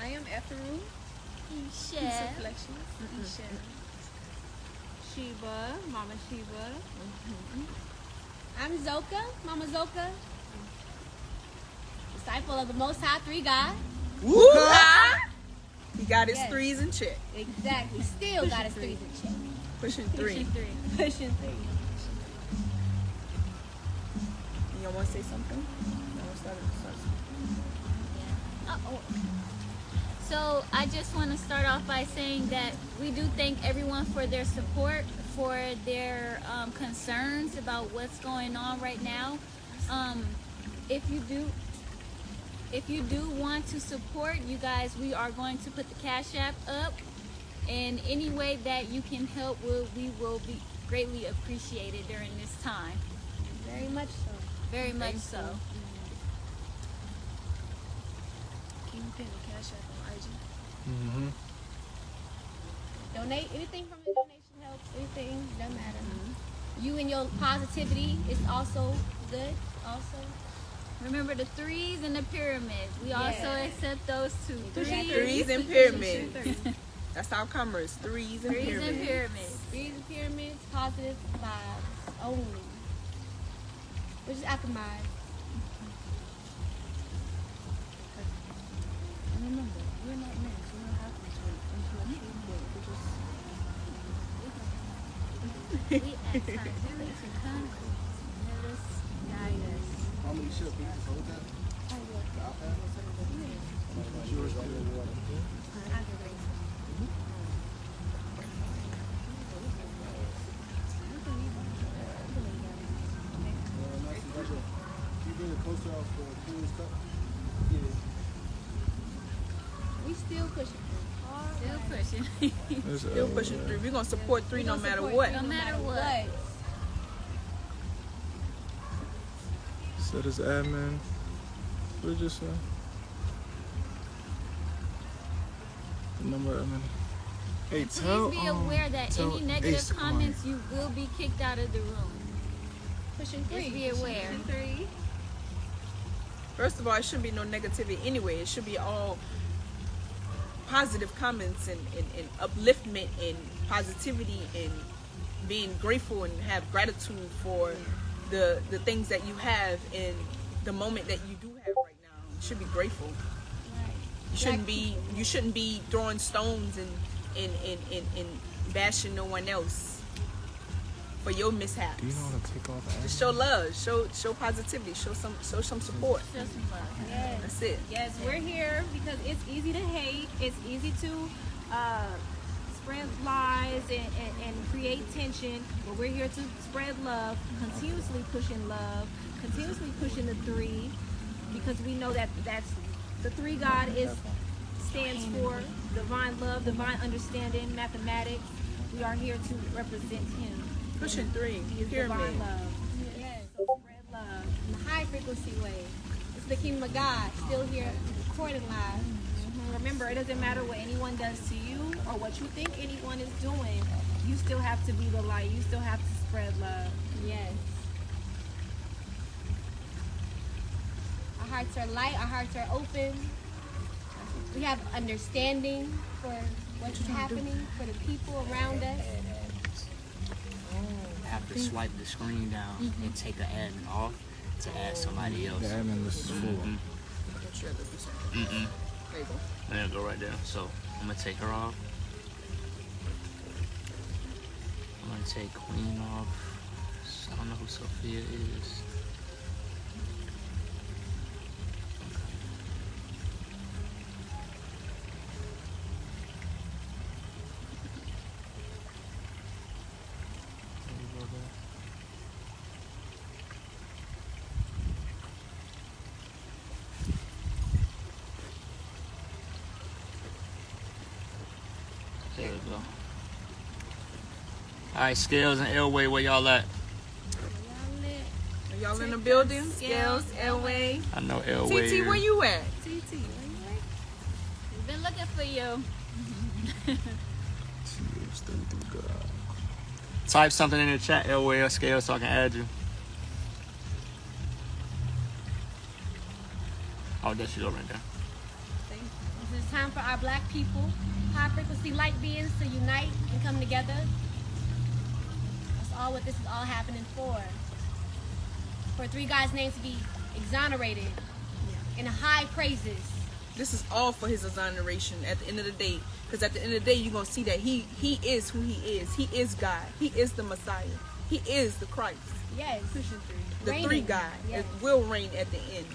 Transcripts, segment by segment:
I am Etheru. Isha. Reflections. Isha. Sheba, Mama Sheba. I'm Zoka, Mama Zoka. Disciple of the Most High Three God. He got his Yes. threes in check. Exactly. Still got his threes in check. Pushing three. Pushing three. You want to say something? You want to start? So I just want to start off by saying that we do thank everyone for their support, for their concerns about what's going on right now. If you do want to support, you guys, we are going to put the Cash App up. In any way that you can help, we will be greatly appreciated during this time. Very much so. Very much so. Kingpin and Cash App on IG. Mm-hmm. Donate. Anything from the donation helps. Anything. Doesn't matter. You and your positivity is also good. Also. Remember the threes and the pyramids. We also accept those two. Threes and pyramids. That's our commerce. Threes and Threes pyramids. and pyramids. Threes and pyramids. Positive vibes only. Which is alchemized. Remember, we're not men, so we don't have to We at times place and concrete. Let us guide us. How many ships we just hold that? You bring a coaster off the Queen's Cup? Yeah. We still pushing. Still pushing. Still pushing three. We're going to support three no matter what. No matter what. Said as admin. What did you say? The number admin. Hey, tell. Please be aware that tell any negative Ace to come on. comments, you will be kicked out of the room. Pushing three. Just be aware. Three. First of all, it shouldn't be no negativity anyway. It should be all positive comments and upliftment and positivity and being grateful and have gratitude for the things that you have in the moment that you do have right now. You should be grateful. Right. You shouldn't be throwing stones and bashing no one else for your mishaps. Do you know how to take off Just show love, show positivity, show some support. Just some love. Yes. That's it. Yes, we're here because it's easy to hate. It's easy to spread lies and create tension. But we're here to spread love, continuously pushing love, continuously pushing the three, because we know that's the three God stands for divine love, divine understanding, mathematics. We are here to represent Him. Pushing three. He is Pyramid. divine love. Yes. So spread love. In the high frequency way. It's the kingdom of God. Still here recording live. Remember, it doesn't matter what anyone does to you or what you think anyone is doing. You still have to be the light. You still have to spread love. Yes. Our hearts are light. Our hearts are open. We have understanding for what's happening, for the people around us. Have to swipe the screen down and take an admin off to add somebody else. the admin list is full? There you go right there. So I'm gonna take her off. I'm gonna take Queen off. I don't know who Sophia is. There we go. Alright, Scales and Elway, where y'all at? Are y'all in the building? Scales, Elway. I know Elway. TT, where you at? TT, where you at? We've been looking for you. Type something in the chat, Elway or Scales, so I can add you. Oh, there she go right there. This is time for our black people, high frequency light beings, to unite and come together. That's all what this is all happening for. For three guys' names to be exonerated in high praises. This is all for his exoneration at the end of the day. Because at the end of the day, you're going to see that he is who he is. He is God. He is the Messiah. He is the Christ. Yes. The Reigning. three God Yes. will reign at the end.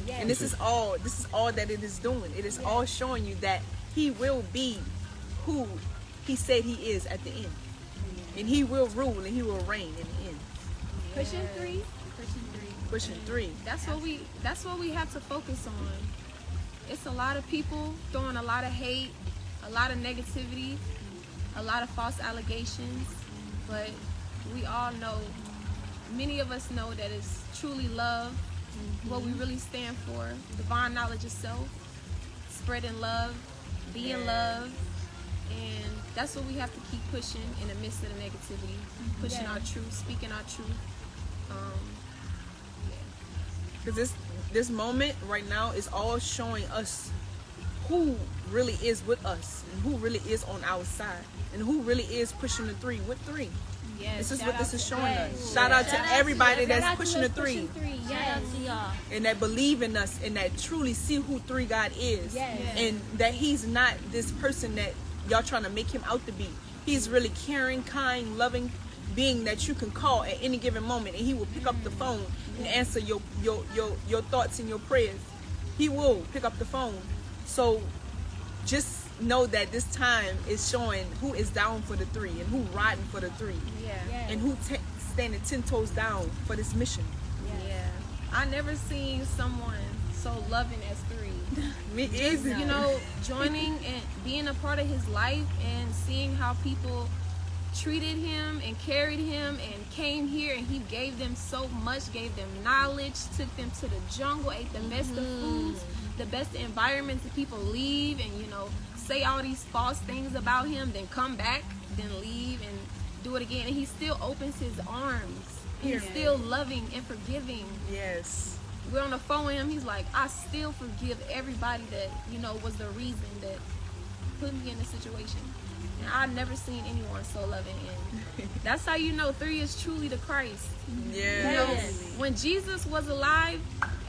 Yes. And this is all that it is doing. It is all showing you that he will be who he said he is at the end. And he will rule and he will reign in the end. Pushing three. Pushing three. That's what we have to focus on. It's a lot of people throwing a lot of hate, a lot of negativity, a lot of false allegations, but we all know, many of us know that it's truly love, what we really stand for, divine knowledge of self, spreading love, being love, and that's what we have to keep pushing in the midst of the negativity, pushing our truth, speaking our truth. Because this moment right now is all showing us who really is with us and who really is on our side and who really is pushing the three with three. Yes, This is shout what out this is to- showing yes. us. Shout out to everybody Shout out that's to pushing the those three pushing Shout Yes. out to y'all. and that believe in us and that truly see who three God is. Yes. And that he's not this person that y'all trying to make him out to be. He's really caring, kind, loving being that you can call at any given moment and he will pick up the phone and answer your thoughts and your prayers. He will pick up the phone. So just know that this time is showing who is down for the three and who riding for the three Yes. and who standing 10 toes down for this mission. Yeah, I never seen someone so loving as three. Me either. You know, joining and being a part of his life and seeing how people treated him and carried him and came here and he gave them so much, gave them knowledge, took them to the jungle, ate the best of foods, the best environments that people leave and, you know, say all these false things about him, then come back, then leave and do it again. And he still opens his arms. He's still loving and forgiving. Yes. We're on the phone with him. He's like, I still forgive everybody that, you know, was the reason that put me in this situation. And I've never seen anyone so loving. And that's how you know three is truly the Christ. Yeah. You know, when Jesus was alive,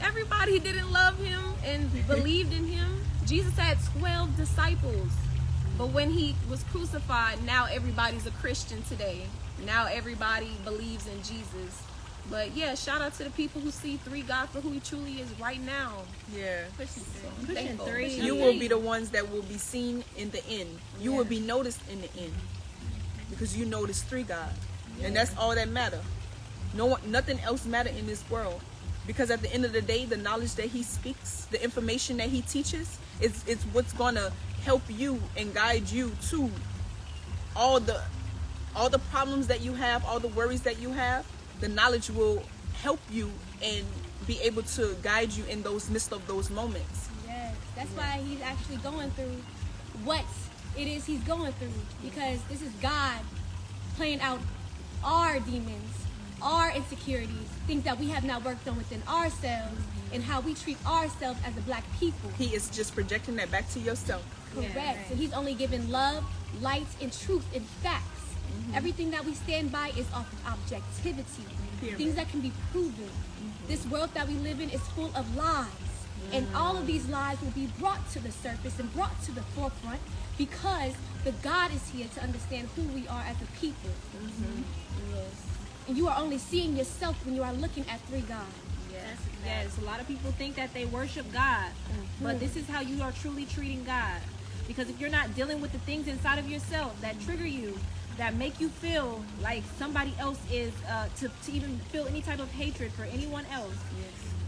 everybody didn't love him and believed in him. Jesus had 12 disciples. But when he was crucified, now everybody's a Christian today. Now everybody believes in Jesus. But yeah, shout out to the people who see three God for who he truly is right now. Yeah. I'm thankful. You will be the ones that will be seen in the end. You will be noticed in the end because you notice three God, and that's all that matter. Nothing else matter in this world, because at the end of the day, the knowledge that he speaks, the information that he teaches, it's what's gonna help you and guide you to all the problems that you have, all the worries that you have. The knowledge will help you and be able to guide you in those midst of those moments. Yes. That's why he's actually going through what it is he's going through, because this is God playing out our demons, our insecurities, things that we have not worked on within ourselves, and how we treat ourselves as a black people. He is just projecting that back to yourself. Correct. So he's only giving love, light, and truth and facts. Everything that we stand by is off of objectivity, things that can be proven. This world that we live in is full of lies, and all of these lies will be brought to the surface and brought to the forefront because the God is here to understand who we are as a people. And you are only seeing yourself when you are looking at three gods. Yes, a lot of people think that they worship God, but this is how you are truly treating God. Because if you're not dealing with the things inside of yourself that trigger you, that make you feel like somebody else is, to even feel any type of hatred for anyone else,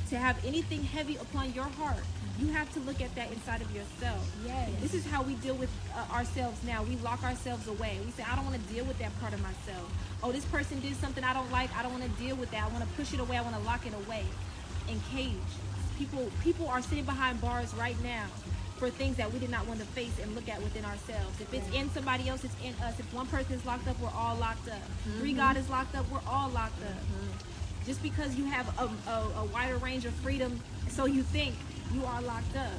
to have anything heavy upon your heart, you have to look at that inside of yourself. Yes. This is how we deal with ourselves now. We lock ourselves away. We say, I don't want to deal with that part of myself. Oh, this person did something I don't like. I don't want to deal with that. I want to push it away. I want to lock it away. And cage. People are sitting behind bars right now for things that we did not want to face and look at within ourselves. If it's in somebody else, it's in us. If one person is locked up, we're all locked up. Three God is locked up, we're all locked up. Just because you have a wider range of freedom, so you think, you are locked up.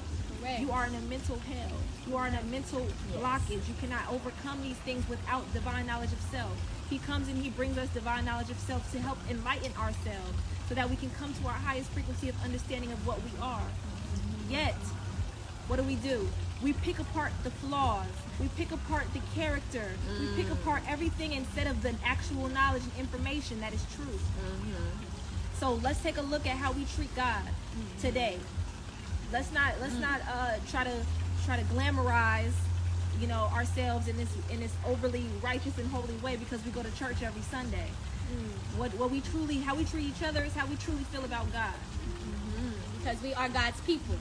Correct. You are in a mental hell. You are in a mental blockage. You cannot overcome these things without divine knowledge of self. He comes and he brings us divine knowledge of self to help enlighten ourselves so that we can come to our highest frequency of understanding of what we are. Yet, what do? We pick apart the flaws. We pick apart the character. We pick apart everything instead of the actual knowledge and information that is true. So let's take a look at how we treat God today. Let's not try to glamorize, ourselves in this overly righteous and holy way because we go to church every Sunday. How we treat each other is how we truly feel about God. Because we are God's people.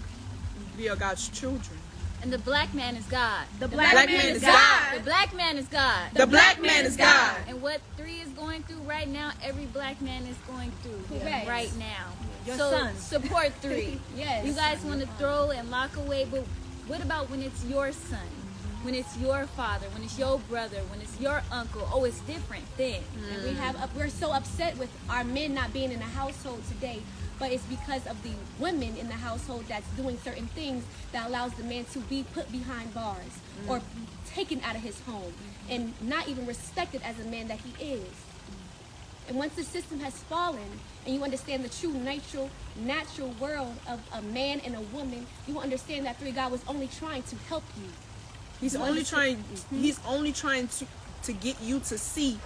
We are God's children. And the black man is God. The black black man man is is God. The black man is God. The black man is God. And what 3 is going through right now, every black man is going through Correct. right now. Your so sons. support 3. Yes. You guys want to throw and lock away, but what about when it's your son? When it's your father, when it's your brother, when it's your uncle? Oh, it's different then. And we're so upset with our men not being in the household today, but it's because of the women in the household that's doing certain things that allows the man to be put behind bars or taken out of his home and not even respected as a man that he is. And once the system has fallen and you understand the true natural world of a man and a woman, you will understand that God was only trying to help you. He's only trying to get you to see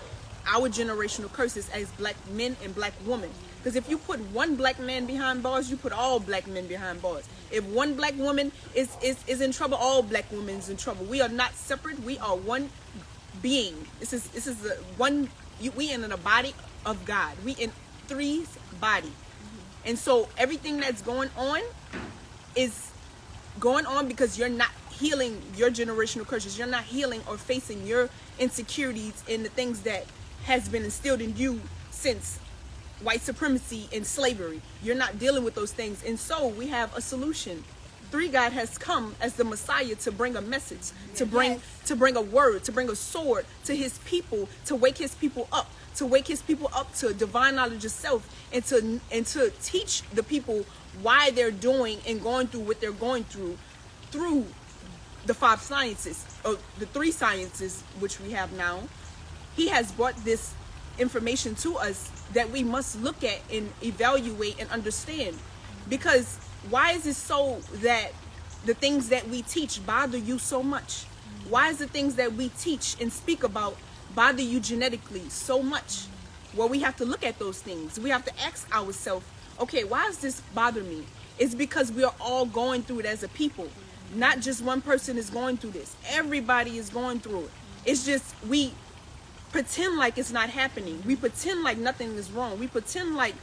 our generational curses as black men and black women. Because if you put one black man behind bars, you put all black men behind bars. If one black woman is in trouble, all black women is in trouble. We are not separate. We are one being. This is the one. We in a body of God. We in three's body. And so everything that's going on is going on because you're not healing your generational curses. You're not healing or facing your insecurities and the things that has been instilled in you since white supremacy and slavery. You're not dealing with those things. And so we have a solution. 3 God has come as the Messiah to bring a message, to bring a word, to bring a sword to his people, to wake his people up, to divine knowledge of self, and to teach the people why they're doing and going through what they're going through the 5 sciences, or the 3 sciences which we have now. He has brought this information to us that we must look at and evaluate and understand. Because why is it so that the things that we teach bother you so much? Why is the things that we teach and speak about bother you genetically so much? Well, we have to look at those things. We have to ask ourselves, okay, why does this bother me? It's because we are all going through it as a people. Not just one person is going through this. Everybody is going through it. It's just we pretend like it's not happening. We pretend like nothing is wrong. We pretend like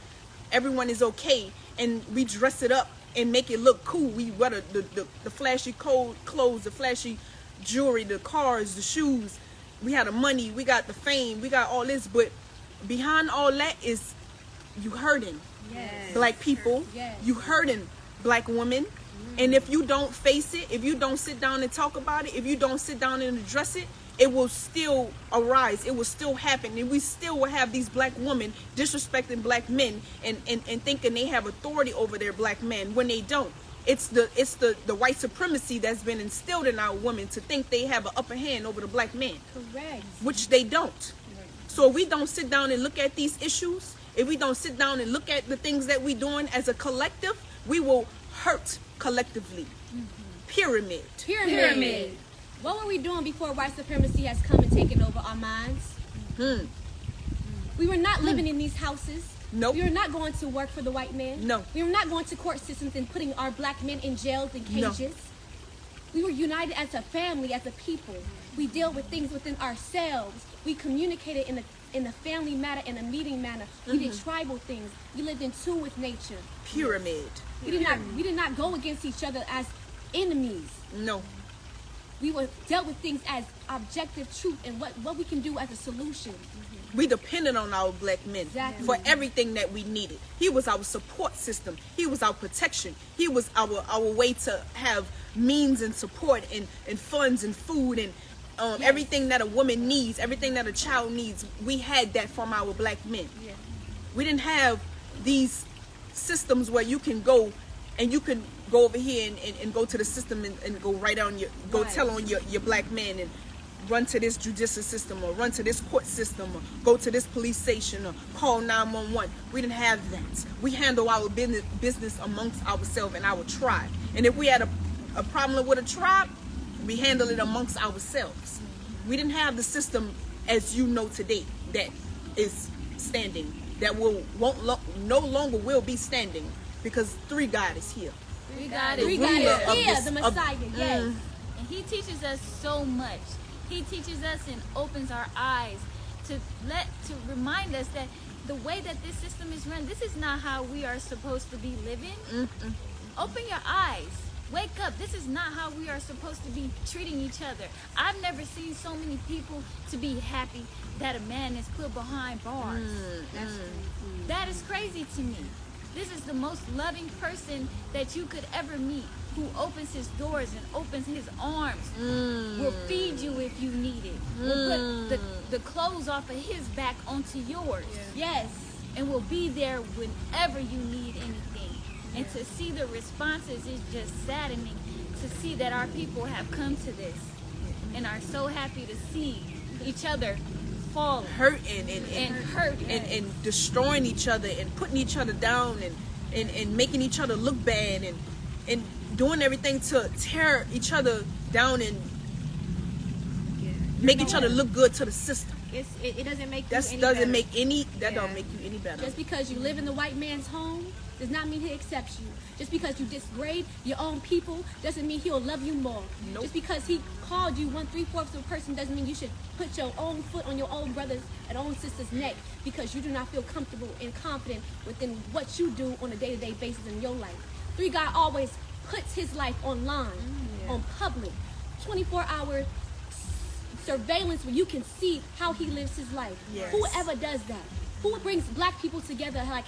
everyone is okay, and we dress it up and make it look cool. We wear the flashy clothes, the flashy jewelry, the cars, the shoes. We have the money, we got the fame, we got all this, but behind all that is you hurting black people. You hurting black women. And if you don't face it, if you don't sit down and talk about it, if you don't sit down and address it, it will still arise. It will still happen. And we still will have these black women disrespecting black men and thinking they have authority over their black men when they don't. It's the white supremacy that's been instilled in our women to think they have an upper hand over the black man. Correct. Which they don't. So if we don't sit down and look at these issues, if we don't sit down and look at the things that we're doing as a collective, we will hurt collectively. Pyramid. What were we doing before white supremacy has come and taken over our minds? We were not living in these houses. Nope. We were not going to work for the white man. No. We were not going to court systems and putting our black men in jails and cages. No. We were united as a family, as a people. We dealt with things within ourselves. We communicated in a family manner, in a meeting manner. We did tribal things. We lived in tune with nature. Pyramid. We did not go against each other as enemies. No. We dealt with things as objective truth and what we can do as a solution. We depended on our black men Exactly. for everything that we needed. He was our support system. He was our protection. He was our way to have means and support and funds and food and everything that a woman needs, everything that a child needs. We had that from our black men. We didn't have these systems where you can go and you can go over here and go to the system and go right on your go tell on your black man and run to this judicial system or run to this court system or go to this police station or call 911. We didn't have that. We handle our business amongst ourselves and our tribe. And if we had a problem with a tribe, we handle it amongst ourselves. We didn't have the system as you know today that is standing, that no longer will be standing because Three God is here. We got Three it. God ruler is of here, this- the of- Messiah. Yes. And he teaches us so much. He teaches us and opens our eyes to remind us that the way that this system is run, this is not how we are supposed to be living. Open your eyes. Wake up. This is not how we are supposed to be treating each other. I've never seen so many people to be happy that a man is put behind bars. That is crazy to me. This is the most loving person that you could ever meet, who opens his doors and opens his arms, will feed you if you need it, will put the clothes off of his back onto yours, Yes. and will be there whenever you need anything. And to see the responses is just saddening, to see that our people have come to this and are so happy to see each other fall Hurting and hurt. and destroying each other and putting each other down and making each other look bad and doing everything to tear each other down and make each other look good to the system. It doesn't make you That any doesn't better. make any Yeah. don't make you any better. Just because you live in the white man's home does not mean he accepts you. Just because you disgrade your own people doesn't mean he'll love you more. Nope. Just because he called you 1/3 of a person doesn't mean you should put your own foot on your own brother's and own sister's neck because you do not feel comfortable and confident within what you do on a day-to-day basis in your life. Three God always puts his life online, on public, 24-hour surveillance where you can see how he lives his life. Yes. Whoever does that, who brings black people together like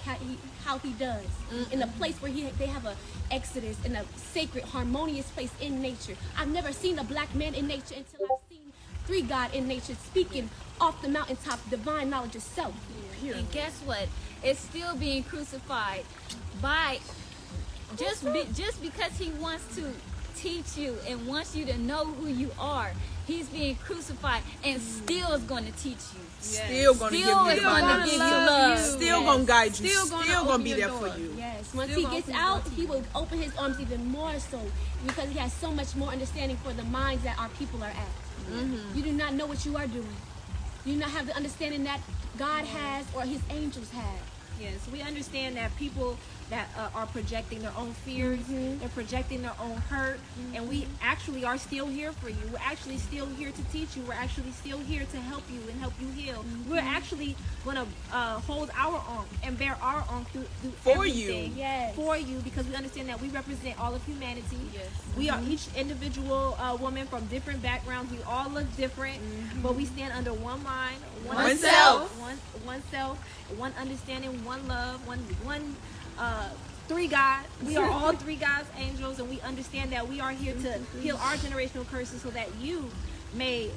how he does, in a place where they have a exodus, in a sacred, harmonious place in nature. I've never seen a black man in nature until I've seen Three God in nature speaking off the mountaintop, divine knowledge of self. And guess what? It's still being crucified by just because he wants to teach you and wants you to know who you are. He's being crucified and still is going to teach you. Still gonna Still give is you going to abundance. give you love. Still gonna guide you. Still Still gonna gonna open be your there door. for you. Yes, once Still he gonna gets open out, your he will open his arms even more so because he has so much more understanding for the minds that our people are at. You do not know what you are doing. You do not have the understanding that God has or his angels have. Yes, we understand that people that are projecting their own fears, they're projecting their own hurt, and we actually are still here for you. We're actually still here to teach you. We're actually still here to help you and help you heal. We're actually going to hold our own and bear our own through For you. everything. Yes. For you, because we understand that we represent all of humanity. Yes. We are each individual woman from different backgrounds. We all look different, but we stand under one mind, One self. one self, one understanding, one love, one Three God. We are all Three God's angels, and we understand that we are here to heal our generational curses so that you may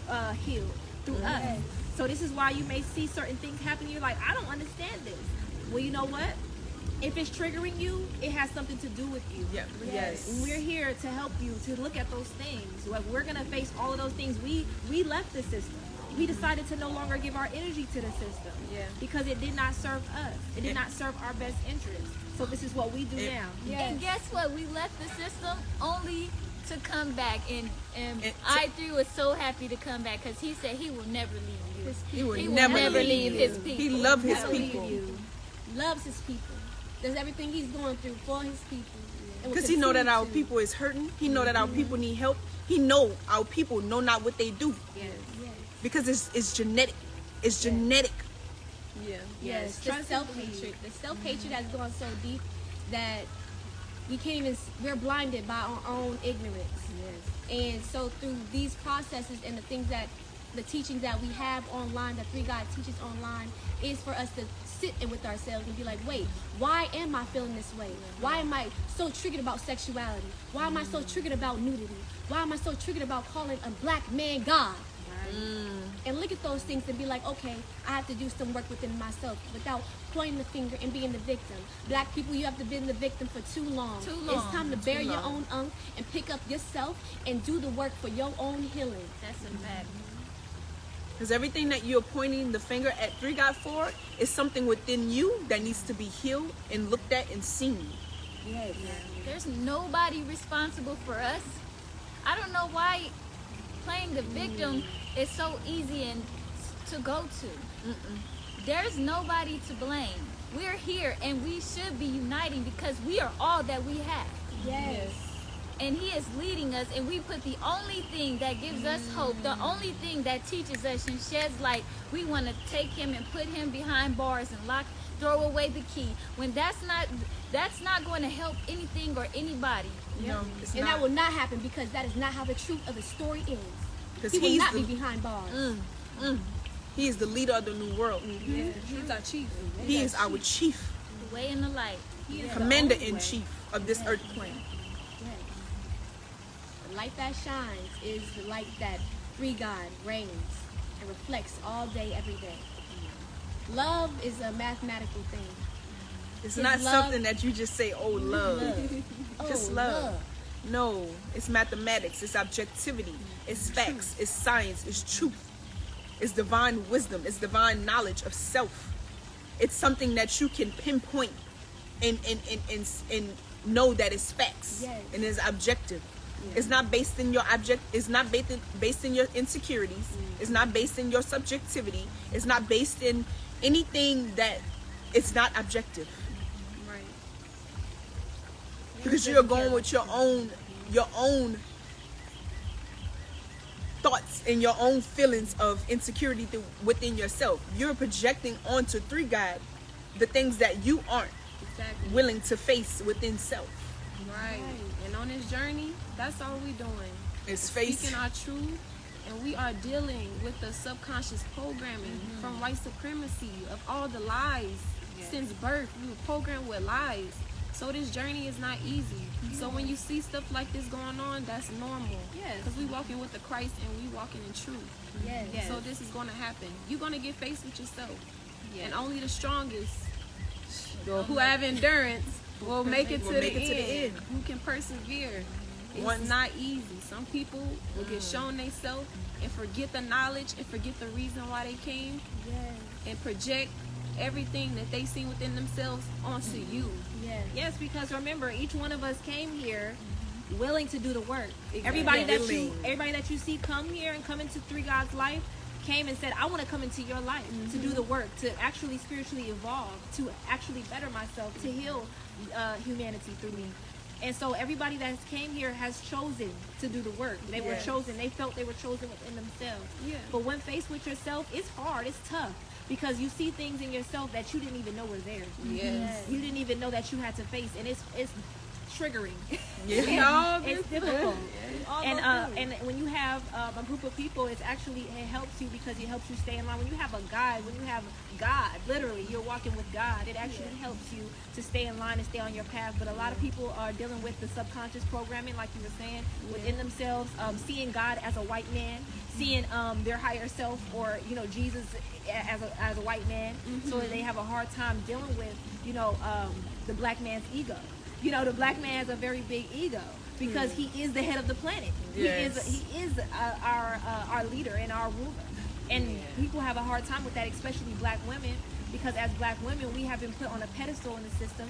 heal through us. So this is why you may see certain things happen. You're like, I don't understand this. Well, you know what? If it's triggering you, it has something to do with you. Yeah. Yes. And we're here to help you to look at those things. Like, we're gonna face all of those things. We left the system. We decided to no longer give our energy to the system. Yeah. Because it did not serve us. It did Yeah. not serve our best interest. So this is what we do now. And guess what? We left the system only to come back. And And I3 was so happy to come back because he said he will never leave you. He will He never leave his He people. loves his Never leave people. you. Loves his people. Does everything he's going through for his people. And will Because he know that continue our to. people is hurting. He know that our people need help. He know our people know not what they do. Yes. Because it's genetic. It's genetic. Yeah. Yes, the Trust self-hatred. The self-hatred has gone so deep that we can't even, we're blinded by our own ignorance. And so through these processes and the teachings that we have online, that Three God teaches online, is for us to sit in with ourselves and be like, wait, why am I feeling this way? Why am I so triggered about sexuality? Why am I so triggered about nudity? Why am I so triggered about calling a black man God? and look at those things and be like, okay, I have to do some work within myself without pointing the finger and being the victim. Black people, you have to be the victim for too long. Too long. It's time to bear Too your long. own and pick up yourself and do the work for your own healing. That's a fact. Because everything that you're pointing the finger at Three God for is something within you that needs to be healed and looked at and seen. Yes. There's nobody responsible for us. I don't know why playing the victim is so easy and to go to. There's nobody to blame. We're here and we should be uniting because we are all that we have. Yes. And he is leading us, and we put the only thing that gives us hope, the only thing that teaches us and sheds light. We want to take him and put him behind bars and throw away the key. When that's not going to help anything or anybody. No, it's And not. that will not happen because that is not how the truth of the story is. Because He will he's not the, be behind bars. he is the leader of the new world. He's our chief. He is our chief, The way and the light. He is the commander only in way. chief of this earth plane. Yes. The light that shines is the light that Three God reigns and reflects all day, every day. Love is a mathematical thing. It's His not love- something that you just say, oh, love. Just Oh, love. No, it's mathematics, it's objectivity, it's facts, it's science, it's truth, it's divine wisdom, it's divine knowledge of self. It's something that you can pinpoint and know that it's facts Yes. and is objective. It's not based in your it's not based in your insecurities. It's not based in your subjectivity. It's not based in anything that it's not objective. Right. Because you're going with your own thoughts and your own feelings of insecurity within yourself. You're projecting onto Three God the things that you aren't Exactly. willing to face within self. Right. And on this journey, that's all we doing. It's face. Speaking our truth, and we are dealing with the subconscious programming from white supremacy of all the lies since birth. We were programmed with lies. So this journey is not easy. So when you see stuff like this going on, that's normal. Yes. Because we walking with the Christ and we walking in truth. Yes. So this is going to happen. You're going to get faced with yourself. And only the strongest who have endurance will make it to the end. Who can persevere. It's Once- not easy. Some people will get shown themselves and forget the knowledge and forget the reason why they came Yes. and project everything that they see within themselves onto you. Yes. Yes, because remember, each one of us came here willing to do the work. Everybody that you see come here and come into Three God's life came and said, I want to come into your life to do the work, to actually spiritually evolve, to actually better myself, to heal humanity through me. And so everybody that came here has chosen to do the work. They were Yes. chosen. They felt they were chosen within themselves. Yeah. But when faced with yourself, it's hard. It's tough. Because you see things in yourself that you didn't even know were there. Yes. You didn't even know that you had to face. And it's triggering. Yeah. It's difficult. And when you have a group of people, it helps you because it helps you stay in line. When you have a guide, when you have God, literally, you're walking with God, it actually helps you to stay in line and stay on your path. But a lot of people are dealing with the subconscious programming, like you were saying, within themselves, seeing God as a white man, seeing their higher self or, Jesus as a white man. So they have a hard time dealing with, the black man's ego. The black man has a very big ego because he is the head of the planet. Yes. He is our leader and our ruler. And people have a hard time with that, especially black women, because as black women, we have been put on a pedestal in the system.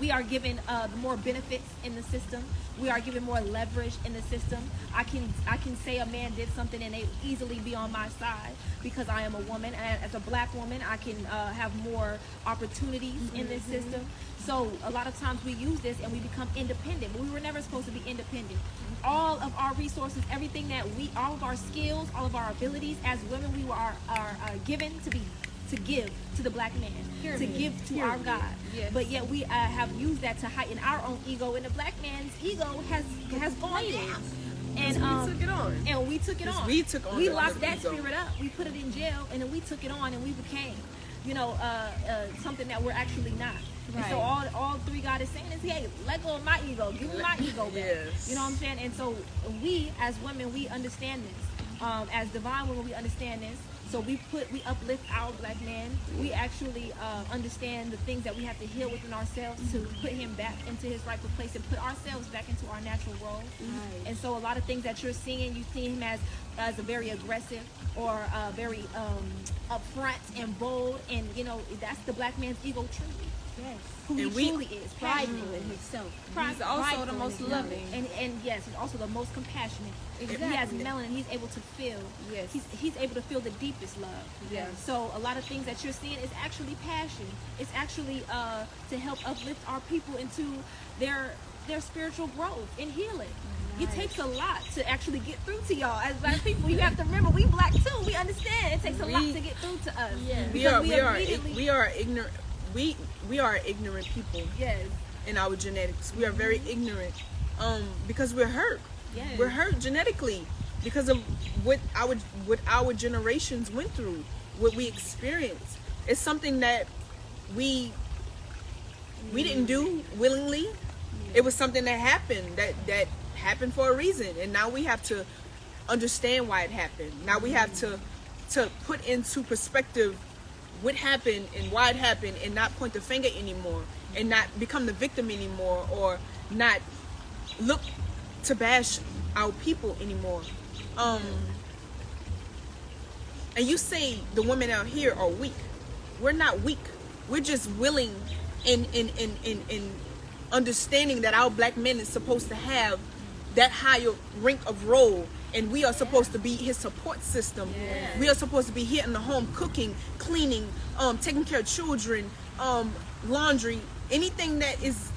We are given more benefits in the system. We are given more leverage in the system. I can say a man did something and they easily be on my side because I am a woman. And as a black woman, I can have more opportunities in this system. So a lot of times we use this and we become independent, but we were never supposed to be independent. All of our resources, everything that all of our skills, all of our abilities as women, we are given to give to the black man, to give to our God. Yes. But yet we have used that to heighten our own ego, and the black man's ego has gone down. And we took it on. And we took it Because on. we took on We the locked that ego. spirit up. We put it in jail, and then we took it on, and we became, something that we're actually not. And so all Three God is saying is, hey, let go of my ego. Give me my ego back. Yes. You know what I'm saying? And so we, as women, we understand this. As divine women, we understand this. So we uplift our black man. We actually understand the things that we have to heal within ourselves to put him back into his rightful place and put ourselves back into our natural role. Right. And so a lot of things that you're seeing, you see him as a very aggressive or very upfront and bold, and you know that's the black man's ego truly. Yes. Who And he we- truly is, Prideful in himself. He's also the most loving. and yes, he's also the most compassionate. Exactly. He has melanin. He's able to feel. Yes. He's able to feel the deepest love. Yes. So a lot of things that you're seeing is actually passion. It's actually to help uplift our people into their spiritual growth and healing. It takes a lot to actually get through to y'all as black people. You have to remember, we black too. We understand it takes a lot to get through to us. Yeah. We Because are ignorant. We are ignorant people Yes. in our genetics. We are very ignorant, because we're hurt. Yes. We're hurt genetically because of what our generations went through, what we experienced. It's something that we didn't do willingly. It was something that happened that happened for a reason, and now we have to understand why it happened. Now we have to put into perspective what happened and why it happened, and not point the finger anymore, and not become the victim anymore, or not look to bash our people anymore. And you say the women out here are weak. We're not weak. We're just willing in understanding that our black men is supposed to have that higher rank of role, and we are supposed to be his support system. We are supposed to be here in the home, cooking, cleaning, taking care of children, laundry, anything that is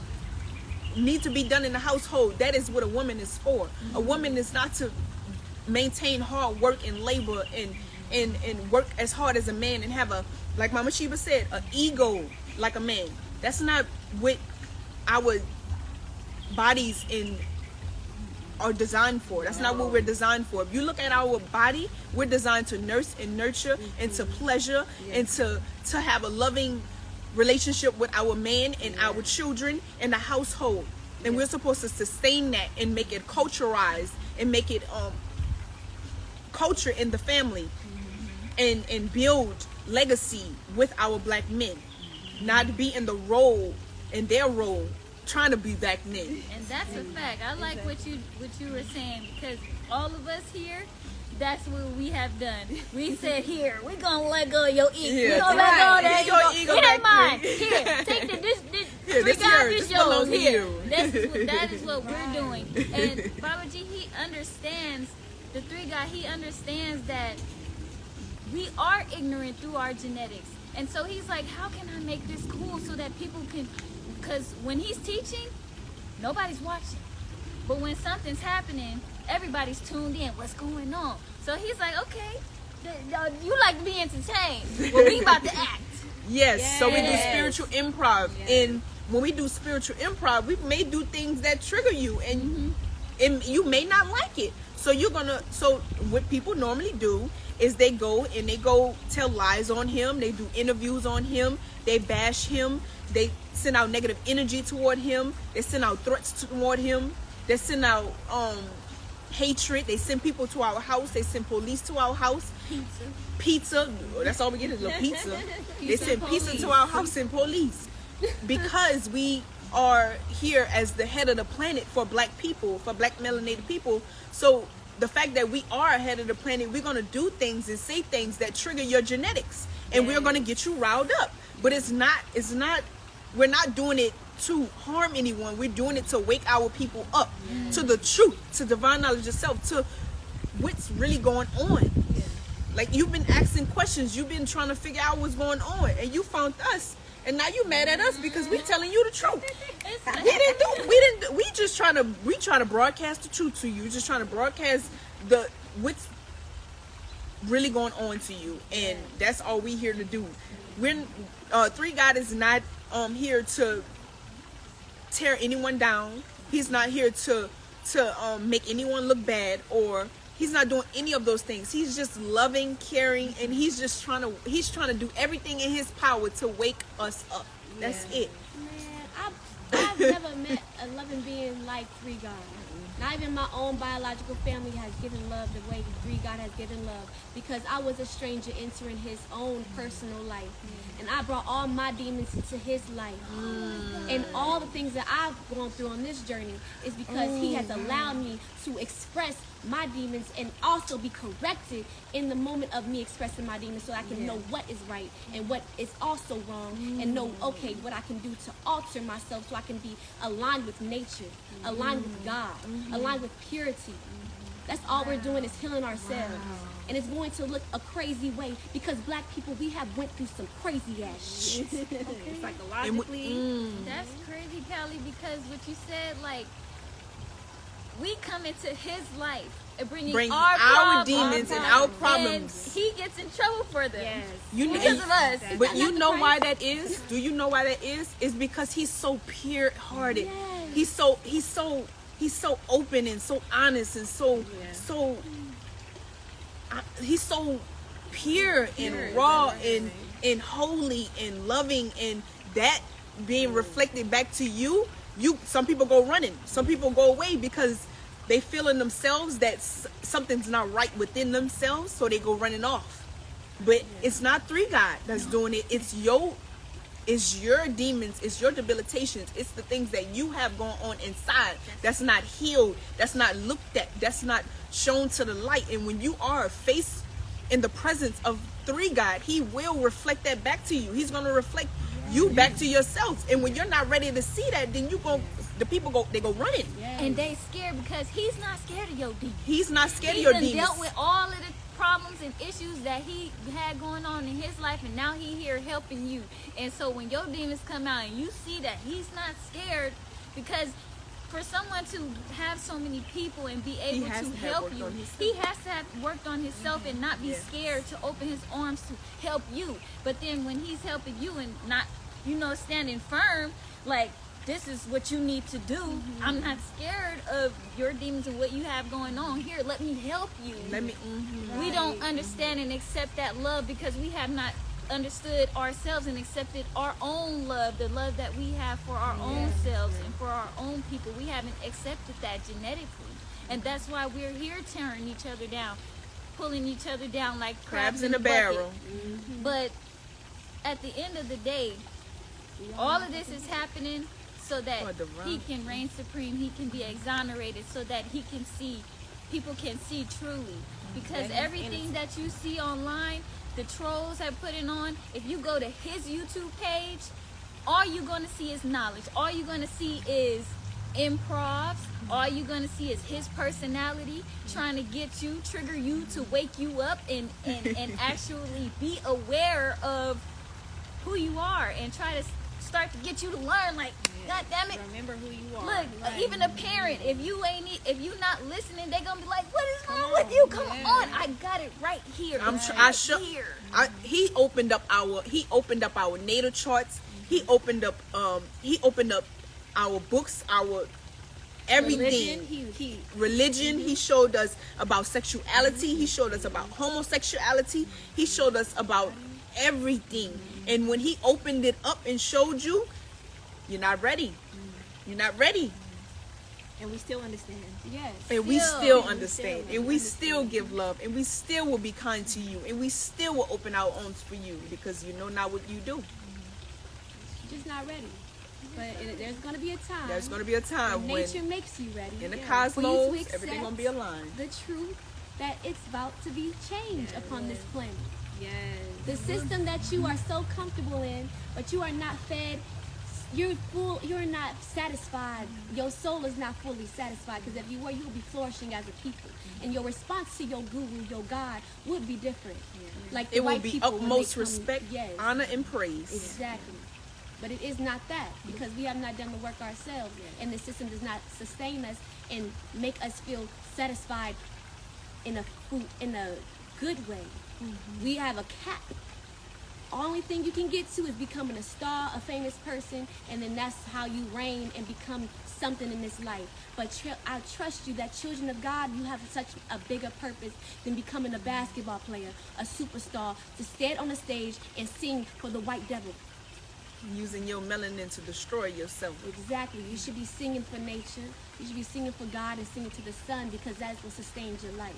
need to be done in the household. That is what a woman is for. A woman is not to maintain hard work and labor and work as hard as a man and have a, like Mama Sheba said, an ego like a man. That's not what our bodies are designed for. That's not what we're designed for. If you look at our body, we're designed to nurse and nurture and to pleasure and to have a loving relationship with our man and our children and the household. And we're supposed to sustain that and make it culturalized and make it culture in the family, and build legacy with our black men, not be in the role, in their role, trying to be black men. And that's a fact. I like what you were saying, because all of us here, that's what we have done. We said, here, we're gonna let go of your ego. Yeah, We're gonna let go of that your ego. ego It ain't back mine. here. Here, take this Here, three this guys, yours. this This belongs yours. to Here. you. That is what we're doing. And Baba G, he understands, the three guy, he understands that we are ignorant through our genetics. And so he's like, how can I make this cool so that people can, because when he's teaching, nobody's watching. But when something's happening, everybody's tuned in. What's going on? So he's like, okay, you like to be entertained. Well, we about to act. Yes, so we do Yes. spiritual improv. And when we do spiritual improv, we may do things that trigger you, and you may not like it. So so what people normally do is they go tell lies on him. They do interviews on him. They bash him. They send out negative energy toward him. They send out threats toward him. They send out hatred. They send people to our house. They send police to our house. Pizza. That's all we get is a pizza. They send pizza to our house and police, because we are here as the head of the planet for black people, for black melanated people. So the fact that we are ahead of the planet, we're going to do things and say things that trigger your genetics, and we're going to get you riled up. But we're not doing it to harm anyone. We're doing it to wake our people up to the truth, to divine knowledge itself, to what's really going on. Like, you've been asking questions, you've been trying to figure out what's going on, and you found us, and now you mad at us because we telling you the truth. We just trying to broadcast the truth to you. Just trying to broadcast what's really going on to you, and that's all we here to do. We're Three God is not here to tear anyone down. He's not here to make anyone look bad, or he's not doing any of those things. He's just loving, caring, and he's trying to do everything in his power to wake us up. That's it. Man, I've never met a loving being like Three God. Not even my own biological family has given love the way God has given love, because I was a stranger entering his own personal life. And I brought all my demons into his life. And all the things that I've gone through on this journey is because he has allowed me to express my demons and also be corrected in the moment of me expressing my demons, so I can know what is right and what is also wrong, and know, okay, what I can do to alter myself so I can be aligned with nature, aligned with God, aligned with purity. That's all we're doing, is healing ourselves. And it's going to look a crazy way, because black people, we have went through some crazy ass shit. Psychologically. That's crazy, Callie, because what you said, like, we come into his life and bring our problems, demons and our problems. and he gets in trouble for them. Yes. You Because of us. But you know why that is? Do you know why that is? It's because he's so pure-hearted. Yes. He's so open and so honest and he's so pure and raw and holy and loving, and that being reflected back to you. Some people go running, some people go away because they feel in themselves that something's not right within themselves, so they go running off. But it's not Three God that's doing it. It's your demons, it's your debilitations, it's the things that you have going on inside that's not healed, that's not looked at, that's not shown to the light. And when you are faced in the presence of Three God, he will reflect that back to you. He's going to reflect you back to yourself. And when you're not ready to see that, then the people go running. And they scared because he's not scared of your demons. He's not scared of He your done demons. dealt with all of the problems and issues that he had going on in his life, and now he here helping you. And so when your demons come out and you see that he's not scared, because for someone to have so many people and be able to help you, he has to have worked on himself and not be scared to open his arms to help you. But then when he's helping you and not, standing firm, like, this is what you need to do. I'm not scared of your demons and what you have going on. Here, let me help you. We don't understand and accept that love because we have not understood ourselves and accepted our own love, the love that we have for our own selves and for our own people. We haven't accepted that genetically. And that's why we're here tearing each other down, pulling each other down like crabs in a barrel. But at the end of the day, all of this is happening so that he can reign supreme, he can be exonerated, so that people can see truly. Because everything that you see online, the trolls have put it on, if you go to his YouTube page, all you're going to see is knowledge. All you're going to see is improvs. All you're going to see is his personality trying to get you, trigger you to wake you up and actually be aware of who you are and try to start to get you to learn, like, God damn it. Remember who you are. Look, even a parent, if you not listening, they're gonna be like, what is wrong with you? Come on, I got it right here. He opened up our natal charts. He opened up our books, our everything. Religion. He showed us about sexuality. He showed us about homosexuality. He showed us about everything. And when he opened it up and showed you, you're not ready. You're not ready. And we still understand. Yes. And we still understand. And we still give love. And we still will be kind to you. And we still will open our arms for you, because you know not what you do. You're just not ready. But there's going to be a time. There's going to be a time when nature makes you ready. in the for you cosmos, to accept everything going to be aligned. the truth that it's about to be changed upon this planet. Yes. The system that you are so comfortable in, but you are not fed, you're not satisfied. Your soul is not fully satisfied, because if you were, you would be flourishing as a people. And your response to your guru, your God, would be different. Like the It will white be people, when they utmost come- respect, yes, honor, and praise. exactly. But it is not that, because we have not done the work ourselves, and the system does not sustain us and make us feel satisfied in a good way. We have a cap. Only thing you can get to is becoming a star, a famous person, and then that's how you reign and become something in this life. But I trust you that children of God, you have such a bigger purpose than becoming a basketball player, a superstar, to stand on the stage and sing for the white devil. Using your melanin to destroy yourself. Exactly. You should be singing for nature. You should be singing for God and singing to the sun, because that's what sustains your life.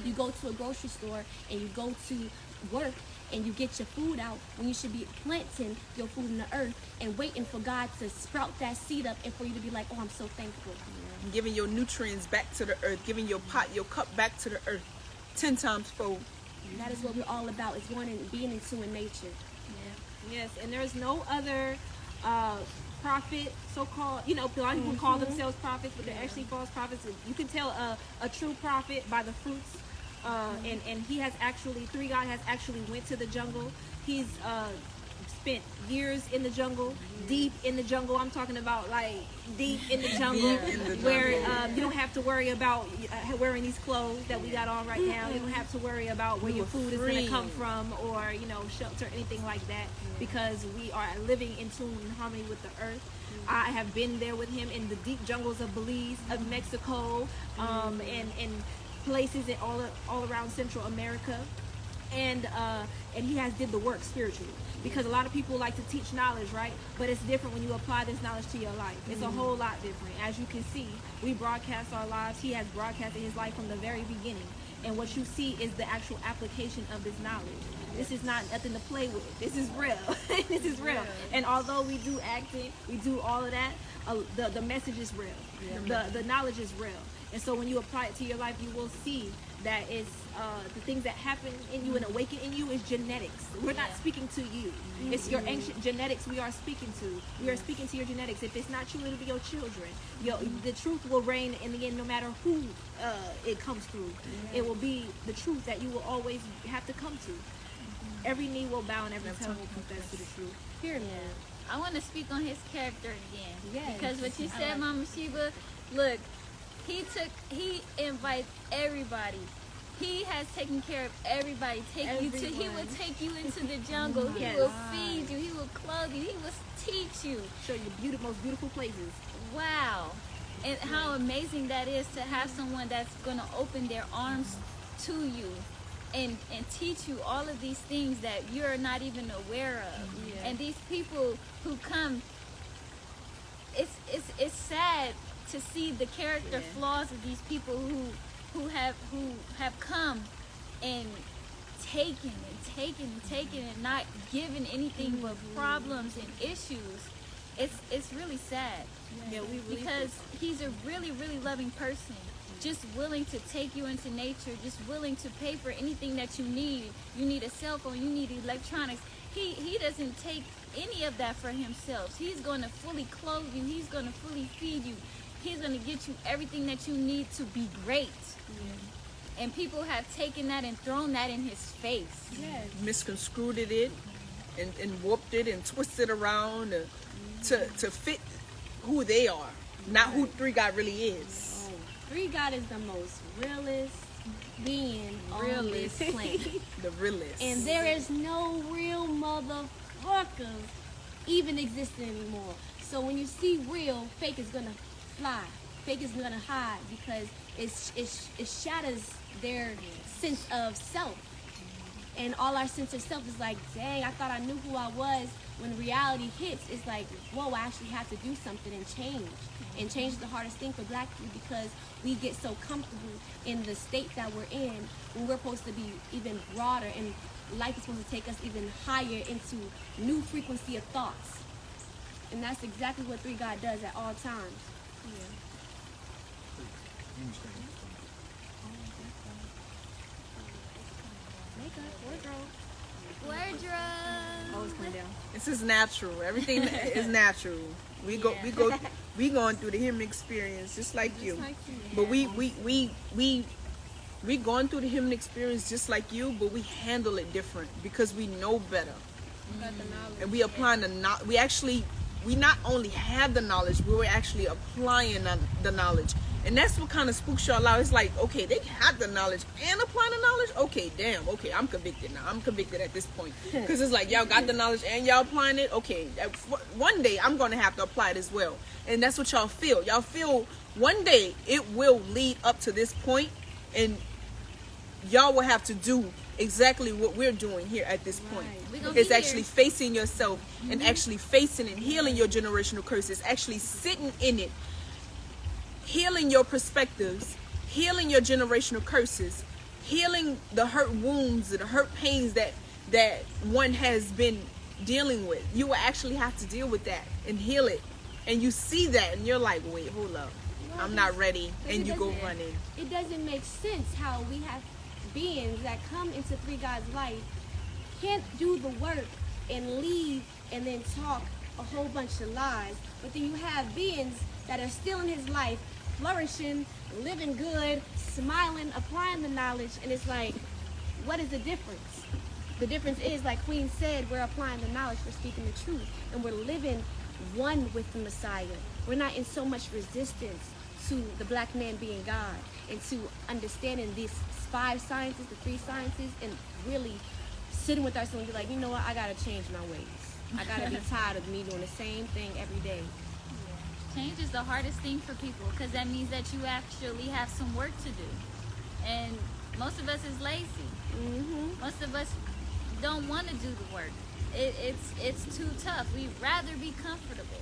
You go to a grocery store and you go to work and you get your food out, when you should be planting your food in the earth and waiting for God to sprout that seed up and for you to be like, oh, I'm so thankful. Giving your nutrients back to the earth. Giving your pot, your cup back to the earth. 10 times fold. And that is what we're all about, is going and being in tune with nature. Yes, and there's no other prophet, so-called, you know, a lot of people call themselves prophets, but they're actually false prophets. You can tell a true prophet by the fruits. And he has actually, Three God has actually went to the jungle. He's spent years in the jungle, deep in the jungle. I'm talking about like deep in the jungle, where you don't have to worry about wearing these clothes that we got on right now. You don't have to worry about where your food is going to come from, or, you know, shelter, anything like that, because we are living in tune and harmony with the earth. I have been there with him in the deep jungles of Belize, of Mexico, and places in all around Central America, and he has did the work spiritually, because a lot of people like to teach knowledge, right? But it's different when you apply this knowledge to your life. It's a whole lot different. As you can see, we broadcast our lives. He has broadcasted his life from the very beginning, and what you see is the actual application of this knowledge. This is not nothing to play with. This is real. This is real. And although we do acting, we do all of that, the message is real. The knowledge is real. And so when you apply it to your life, you will see that it's the things that happen in you and awaken in you is genetics. We're not speaking to you. It's your ancient genetics we are speaking to. We are speaking to your genetics. If it's not you, it'll be your children. The truth will reign in the end, no matter who it comes through. It will be the truth that you will always have to come to. Every knee will bow and every tongue will confess to the truth. Period. I want to speak on his character again. Yes. Because what you said, Mama Sheba, look, he invites everybody. He has taken care of everybody. He will take you into the jungle. He will feed you. He will clothe you. He will teach you. Show you the most beautiful places. Wow. And how amazing that is to have someone that's going to open their arms to you and teach you all of these things that you're not even aware of. Yeah. And these people who come, it's sad to see the character flaws of these people who have come and taken and not given anything but problems and issues. It's really sad. Yeah, we really because he's a really, really loving person, just willing to take you into nature, just willing to pay for anything that you need. You need a cell phone, you need electronics. He doesn't take any of that for himself. He's going to fully clothe you. He's going to fully feed you. He's going to get you everything that you need to be great. Yeah. And people have taken that and thrown that in his face. Yes. Misconstrued it and warped it and twisted around to fit who they are, not who Three God really is. Three God is the most realest being on this planet. The realest. And there is no real motherfuckers even existing anymore. So when you see real, fake is gonna fly. Fake is gonna hide, because it shatters their sense of self. And all our sense of self is like, dang, I thought I knew who I was. When reality hits, it's like, whoa, I actually have to do something and change. And change is the hardest thing for Black people, because we get so comfortable in the state that we're in, when we're supposed to be even broader, and life is supposed to take us even higher into new frequency of thoughts. And that's exactly what Three God does at all times. Wardrobe. Oh, it's coming down. This is natural. Everything is natural. We going through the human experience just like you. But we going through the human experience just like you, but we handle it different because we know better. And we applying the knowledge. We not only have the knowledge, but we're actually applying the knowledge. And that's what kind of spooks y'all out. It's like, okay, they have the knowledge and applying the knowledge. Okay, damn. Okay, I'm convicted now. I'm convicted at this point. Because it's like, y'all got the knowledge and y'all applying it. Okay, one day I'm going to have to apply it as well. And that's what y'all feel. Y'all feel one day it will lead up to this point, and y'all will have to do exactly what we're doing here at this point. Right. We gonna It's be actually here. facing yourself and actually facing and healing your generational curses, actually sitting in it, healing your perspectives, healing your generational curses, healing the hurt wounds and the hurt pains that one has been dealing with. You will actually have to deal with that and heal it. And you see that and you're like, wait, hold up. I'm not ready. Because And it you go doesn't- running. It doesn't make sense how we have beings that come into Three God's life, can't do the work and leave and then talk a whole bunch of lies. But then you have beings that are still in his life, flourishing, living good, smiling, applying the knowledge, and it's like, what is the difference? The difference is, like Queen said, we're applying the knowledge, we're speaking the truth, and we're living one with the Messiah. We're not in so much resistance to the black man being God and to understanding these 5 sciences, the 3 sciences, and really sitting with ourselves and be like, you know what, I gotta change my ways. I gotta be tired of me doing the same thing every day. Change is the hardest thing for people because that means that you actually have some work to do. And most of us is lazy. Mm-hmm. Most of us don't want to do the work. It's too tough. We'd rather be comfortable.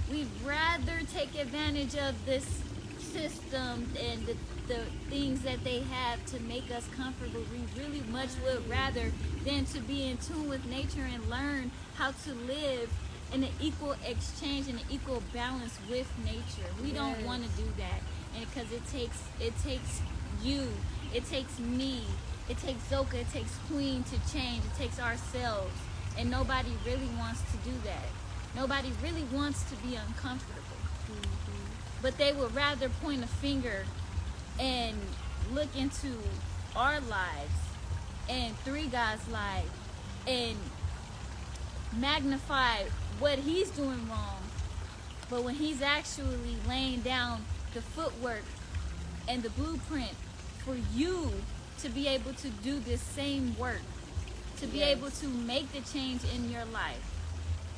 We'd rather take advantage of this system and the things that they have to make us comfortable. We really much would rather than to be in tune with nature and learn how to live in an equal exchange and an equal balance with nature. We don't Yes. want to do that, and because it takes you, it takes me, it takes Zoka, it takes Queen to change. It takes ourselves, and nobody really wants to do that. Nobody really wants to be uncomfortable. But they would rather point a finger and look into our lives and Three God's life and magnify what he's doing wrong. But when he's actually laying down the footwork and the blueprint for you to be able to do this same work, to be able to make the change in your life,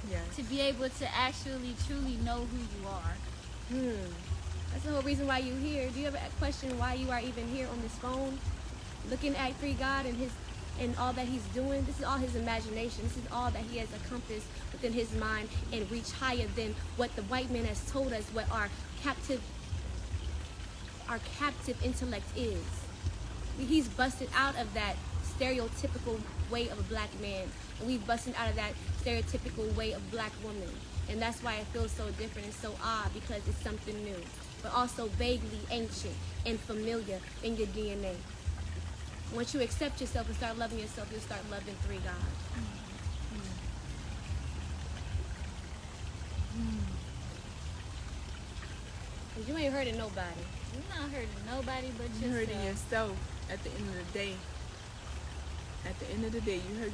Yes. to be able to actually truly know who you are. That's the whole reason why you're here. Do you ever question why you are even here on this phone, looking at Three God and his and all that he's doing? This is all his imagination. This is all that he has accomplished within his mind and reached higher than what the white man has told us what our captive intellect is. He's busted out of that stereotypical way of a black man, and we've busted out of that stereotypical way of black woman. And that's why it feels so different and so odd, because it's something new, but also vaguely ancient and familiar in your DNA. Once you accept yourself and start loving yourself, you'll start loving Three God. Cause you ain't hurting nobody. You're not hurting nobody but You're yourself. hurting yourself at the end of the day. At the end of the day, you hurt